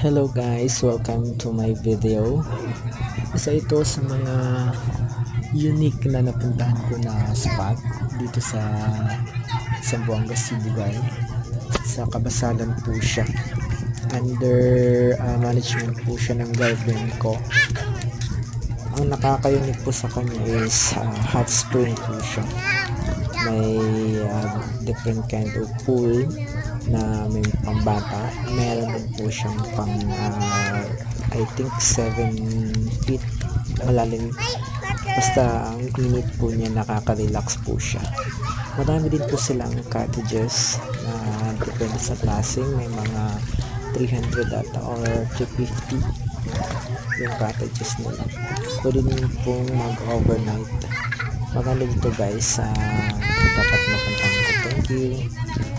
Hello guys, welcome to my video. Isa ito sa mga unique na napuntahan ko na spot dito sa Zamboanga, Sibugay. Sa Kabasalan po siya. Under management po siya ng government ko. Ang nakaka-unique po sa kanya is hot spring po siya. May different kind of pool na may pambata. Meron din po siyang pang I think 7 feet malalim. Basta ang init po niya, nakaka-relax po siya. Marami din po silang cottages na depende sa klaseng. May mga 300 ata or 350 yung cottages nila. Pwede din pong mag-overnight. Maganda dito guys, dapat mapuntahan ko. Thank you.